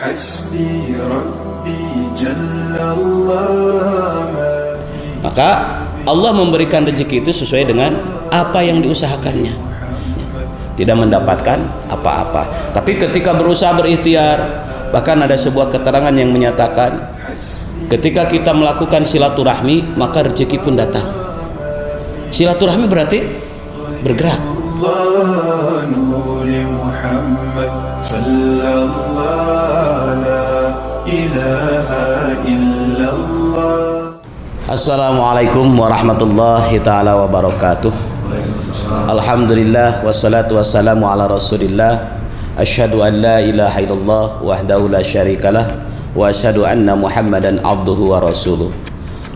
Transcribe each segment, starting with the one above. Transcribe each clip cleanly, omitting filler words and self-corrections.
Hasbi Rabbi Jallallah. Maka Allah memberikan rezeki itu sesuai dengan apa yang diusahakannya. Tidak mendapatkan apa-apa. Tapi ketika berusaha berikhtiar, bahkan ada sebuah keterangan yang menyatakan ketika kita melakukan silaturahmi maka rezeki pun datang. Silaturahmi berarti bergerak. Assalamualaikum warahmatullahi ta'ala wabarakatuh. Alhamdulillah wassalatu wassalamu ala rasulillah. Asyhadu an la ilaha illallah wahdahu la syarikalah wa asyhadu anna muhammadan abduhu wa rasuluh.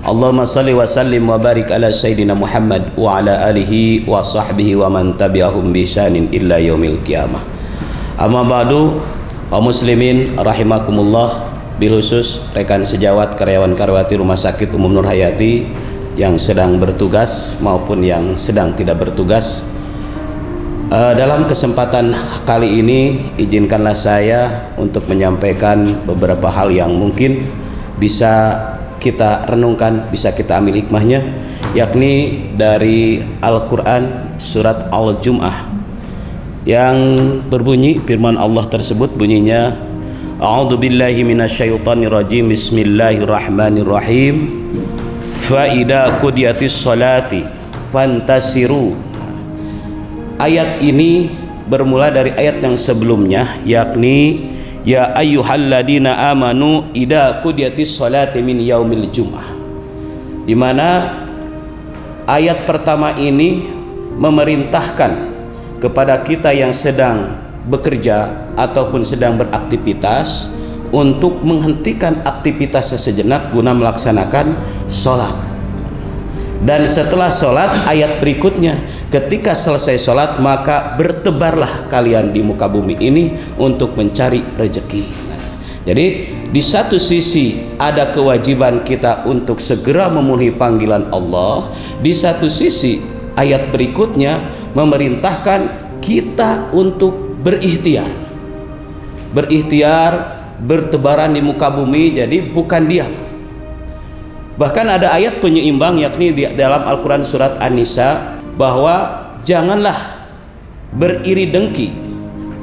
Allahumma salli wa sallim wa barik ala sayyidina Muhammad wa ala alihi wa sahbihi wa man tabi'ahum bi ihsanin illa yaumil qiyamah. Amma ba'du, kaum muslimin rahimakumullah, bil khusus rekan sejawat karyawan-karyawati Rumah Sakit Umum Nur Hayati yang sedang bertugas maupun yang sedang tidak bertugas. Dalam kesempatan kali ini izinkanlah saya untuk menyampaikan beberapa hal yang mungkin bisa kita renungkan, bisa kita ambil hikmahnya, yakni dari Al-Quran surat Al-Jum'ah yang berbunyi, firman Allah tersebut bunyinya, A'udzu billahi minasyaitonir rajim, bismillahirrahmanirrahim, fa idza qudiyatis sholati fantasiru. Ayat ini bermula dari ayat yang sebelumnya, yakni ya ayyuhalladzina amanu idza qudiyatis sholati min yaumil jum'ah, di mana ayat pertama ini memerintahkan kepada kita yang sedang bekerja ataupun sedang beraktivitas untuk menghentikan aktivitasnya sejenak guna melaksanakan sholat. Dan setelah sholat, ayat berikutnya, ketika selesai sholat maka bertebarlah kalian di muka bumi ini untuk mencari rezeki. Jadi di satu sisi ada kewajiban kita untuk segera memenuhi panggilan Allah, di satu sisi ayat berikutnya memerintahkan kita untuk berikhtiar, bertebaran di muka bumi, jadi bukan diam. Bahkan ada ayat penyeimbang, yakni di dalam Al-Quran surat An-Nisa, bahwa janganlah beriri dengki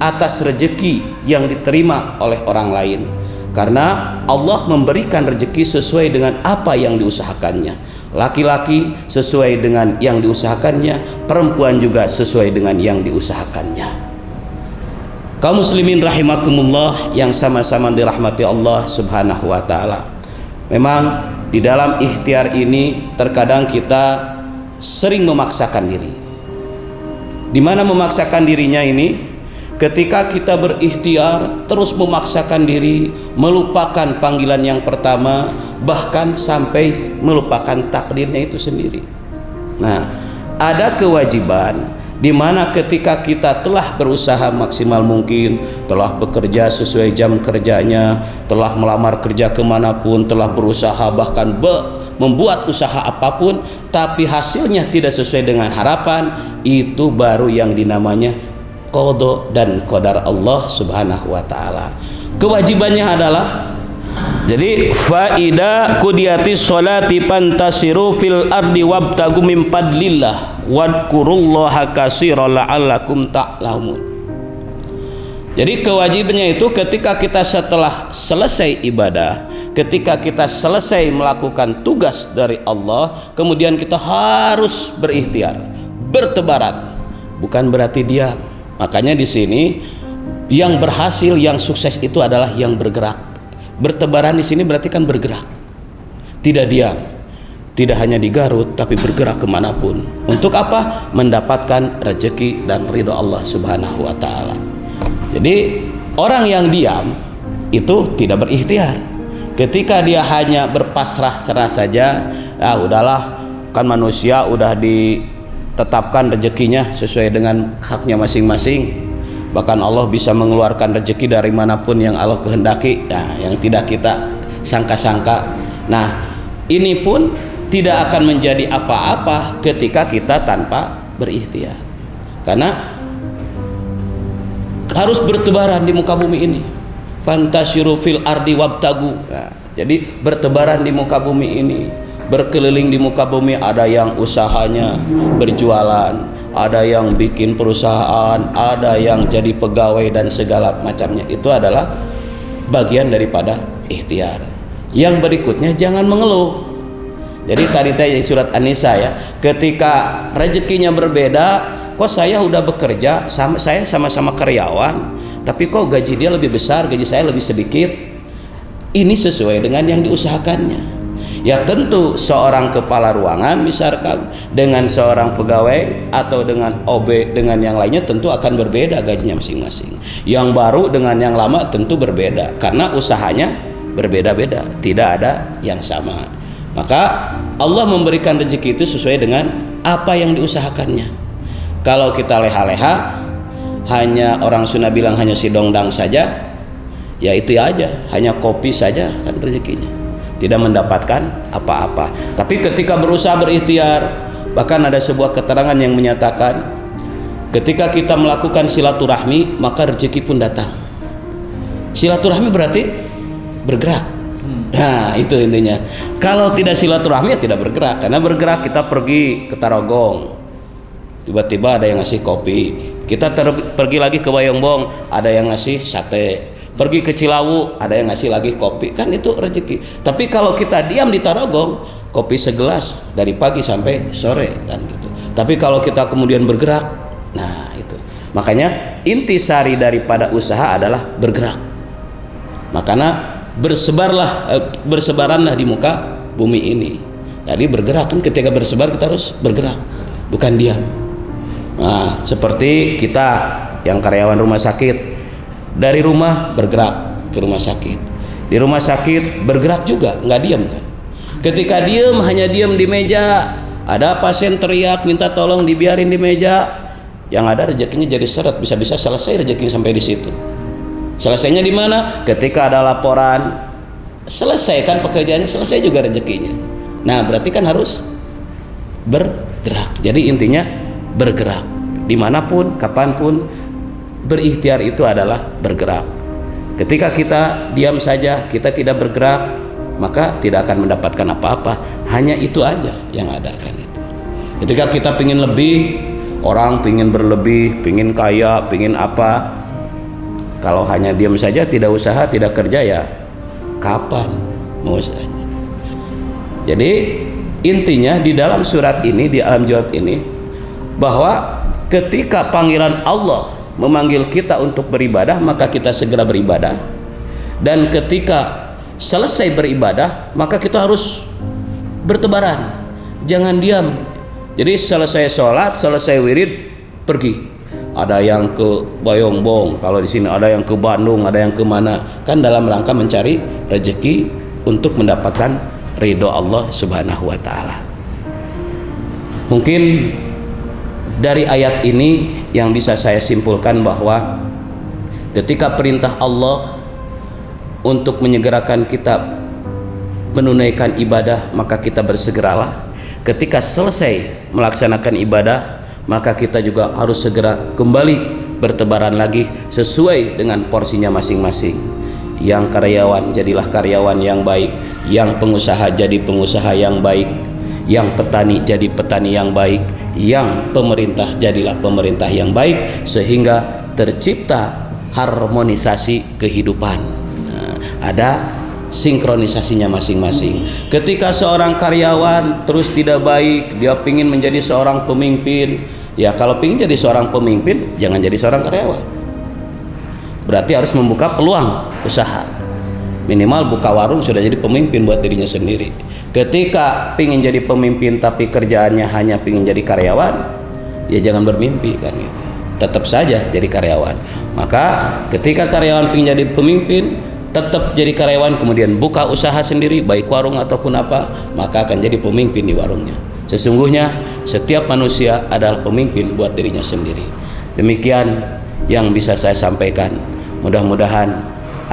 atas rezeki yang diterima oleh orang lain, karena Allah memberikan rezeki sesuai dengan apa yang diusahakannya. Laki-laki sesuai dengan yang diusahakannya, perempuan juga sesuai dengan yang diusahakannya. Kaum muslimin rahimakumullah yang sama-sama dirahmati Allah subhanahu wa ta'ala, memang di dalam ikhtiar ini terkadang kita sering memaksakan diri. Di mana memaksakan dirinya ini? Ketika kita berikhtiar terus memaksakan diri, melupakan panggilan yang pertama, bahkan sampai melupakan takdirnya itu sendiri. Nah, ada kewajiban di mana ketika kita telah berusaha maksimal mungkin, telah bekerja sesuai jam kerjanya, telah melamar kerja kemanapun, telah berusaha bahkan membuat usaha apapun, tapi hasilnya tidak sesuai dengan harapan, itu baru yang dinamanya qada dan qadar Allah subhanahu wa ta'ala. Kewajibannya adalah, jadi faida qudiyatis sholati fantasiru fil ardi wabtagu min fadlillah wadkurullaha katsiran la'allakum ta'lamun. Jadi kewajibannya itu ketika kita setelah selesai ibadah, ketika kita selesai melakukan tugas dari Allah, kemudian kita harus berikhtiar, bertebaran, bukan berarti diam. Makanya di sini yang berhasil, yang sukses itu adalah yang bergerak. Bertebaran di sini berarti kan bergerak, tidak diam, tidak hanya di Garut tapi bergerak kemanapun. Untuk apa? Mendapatkan rezeki dan ridho Allah subhanahu wa ta'ala. Jadi orang yang diam itu tidak berikhtiar. Ketika dia hanya berpasrah serah saja, udahlah, kan manusia udah ditetapkan rezekinya sesuai dengan haknya masing-masing. Bahkan Allah bisa mengeluarkan rezeki dari manapun yang Allah kehendaki, yang tidak kita sangka-sangka. Nah, ini pun tidak akan menjadi apa-apa ketika kita tanpa berikhtiar, karena harus bertebaran di muka bumi ini. Fantasyiru fil ardi wabtagu. Nah, jadi bertebaran di muka bumi ini, berkeliling di muka bumi. Ada yang usahanya berjualan, ada yang bikin perusahaan, ada yang jadi pegawai dan segala macamnya. Itu adalah bagian daripada ikhtiar. Yang berikutnya, jangan mengeluh. Jadi tadi di surat An-Nisa ya, ketika rezekinya berbeda, kok saya udah bekerja, saya sama-sama karyawan, tapi kok gaji dia lebih besar, gaji saya lebih sedikit. Ini sesuai dengan yang diusahakannya. Ya tentu seorang kepala ruangan misalkan dengan seorang pegawai atau dengan OB dengan yang lainnya tentu akan berbeda gajinya masing-masing. Yang baru dengan yang lama tentu berbeda karena usahanya berbeda-beda, tidak ada yang sama. Maka Allah memberikan rezeki itu sesuai dengan apa yang diusahakannya. Kalau kita leha-leha, hanya orang Sunda bilang hanya sidongdang saja, ya itu aja, hanya kopi saja kan rezekinya, tidak mendapatkan apa-apa. Tapi ketika berusaha berikhtiar, bahkan ada sebuah keterangan yang menyatakan ketika kita melakukan silaturahmi maka rezeki pun datang. Silaturahmi berarti bergerak. Nah itu intinya. Kalau tidak silaturahmi ya tidak bergerak. Karena bergerak kita pergi ke Tarogong, tiba-tiba ada yang ngasih kopi. Kita pergi lagi ke Bayongbong, ada yang ngasih sate. Pergi ke Cilawu, ada yang ngasih lagi kopi. Kan itu rezeki. Tapi kalau kita diam di Tarogong, kopi segelas dari pagi sampai sore kan gitu. Tapi kalau kita kemudian bergerak, nah itu. Makanya intisari daripada usaha adalah bergerak. Makanya bersebaranlah di muka bumi ini. Jadi bergerak kan, ketika bersebar kita harus bergerak, bukan diam. Nah, seperti kita yang karyawan rumah sakit, dari rumah bergerak ke rumah sakit, di rumah sakit bergerak juga, nggak diam kan. Ketika diam, hanya diam di meja, ada pasien teriak minta tolong dibiarin di meja, yang ada rezekinya jadi seret, bisa-bisa selesai rezekinya sampai di situ. Selesainya di mana? Ketika ada laporan, selesaikan pekerjaannya, selesai juga rezekinya. Nah, berarti kan harus bergerak. Jadi intinya bergerak, dimanapun, kapanpun, berikhtiar itu adalah bergerak. Ketika kita diam saja, kita tidak bergerak, maka tidak akan mendapatkan apa-apa. Hanya itu aja yang ada kan itu. Ketika kita pingin lebih, orang pingin berlebih, pingin kaya, pingin apa, kalau hanya diam saja, tidak usaha, tidak kerja, ya kapan mau usahanya? Jadi intinya di dalam surat ini, di alam jawab ini, bahwa ketika panggilan Allah memanggil kita untuk beribadah, maka kita segera beribadah. Dan ketika selesai beribadah, maka kita harus bertebaran, jangan diam. Jadi selesai sholat, selesai wirid, pergi. Ada yang ke Bayongbong, kalau di sini ada yang ke Bandung, ada yang kemana, kan dalam rangka mencari rezeki untuk mendapatkan ridho Allah Subhanahu wa Ta'ala. Mungkin dari ayat ini yang bisa saya simpulkan bahwa ketika perintah Allah untuk menyegerakan kita menunaikan ibadah, maka kita bersegeralah. Ketika selesai melaksanakan ibadah, maka kita juga harus segera kembali bertebaran lagi sesuai dengan porsinya masing-masing. Yang karyawan jadilah karyawan yang baik, yang pengusaha jadi pengusaha yang baik, yang petani jadi petani yang baik, yang pemerintah jadilah pemerintah yang baik, sehingga tercipta harmonisasi kehidupan. Nah, ada sinkronisasinya masing-masing. Ketika seorang karyawan terus tidak baik, dia ingin menjadi seorang pemimpin, ya kalau ingin jadi seorang pemimpin, jangan jadi seorang karyawan. Berarti harus membuka peluang usaha, minimal buka warung sudah jadi pemimpin buat dirinya sendiri. Ketika ingin jadi pemimpin tapi kerjaannya hanya ingin jadi karyawan, ya jangan bermimpi kan gitu. Tetap saja jadi karyawan. Maka ketika karyawan ingin jadi pemimpin, tetap jadi karyawan, kemudian buka usaha sendiri, baik warung ataupun apa, maka akan jadi pemimpin di warungnya. Sesungguhnya setiap manusia adalah pemimpin buat dirinya sendiri. Demikian yang bisa saya sampaikan. Mudah-mudahan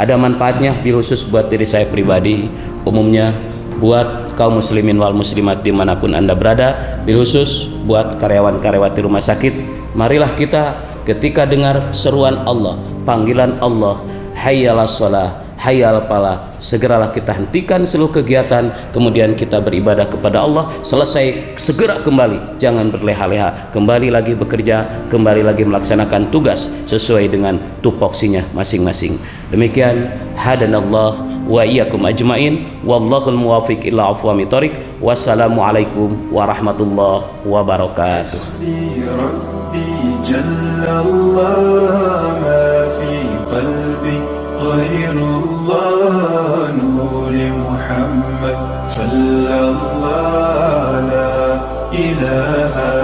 ada manfaatnya, bil khusus buat diri saya pribadi, umumnya buat kaum muslimin wal muslimat dimanapun Anda berada, bil khusus buat karyawan-karyawati rumah sakit. Marilah kita ketika dengar seruan Allah, panggilan Allah, hayya 'alas shalah, hayya 'alal falah, segeralah kita hentikan seluruh kegiatan, kemudian kita beribadah kepada Allah, selesai segera kembali, jangan berleha-leha, kembali lagi bekerja, kembali lagi melaksanakan tugas sesuai dengan tupoksinya masing-masing. Demikian, hadanallah wa iyyakum ajmain, wallahul muwaffiq ila aqwamit thoriq. Wassalamualaikum warahmatullahi wabarakatuh. ربي جل الله ما في قلبي غير الله نور محمد صلى الله لا إله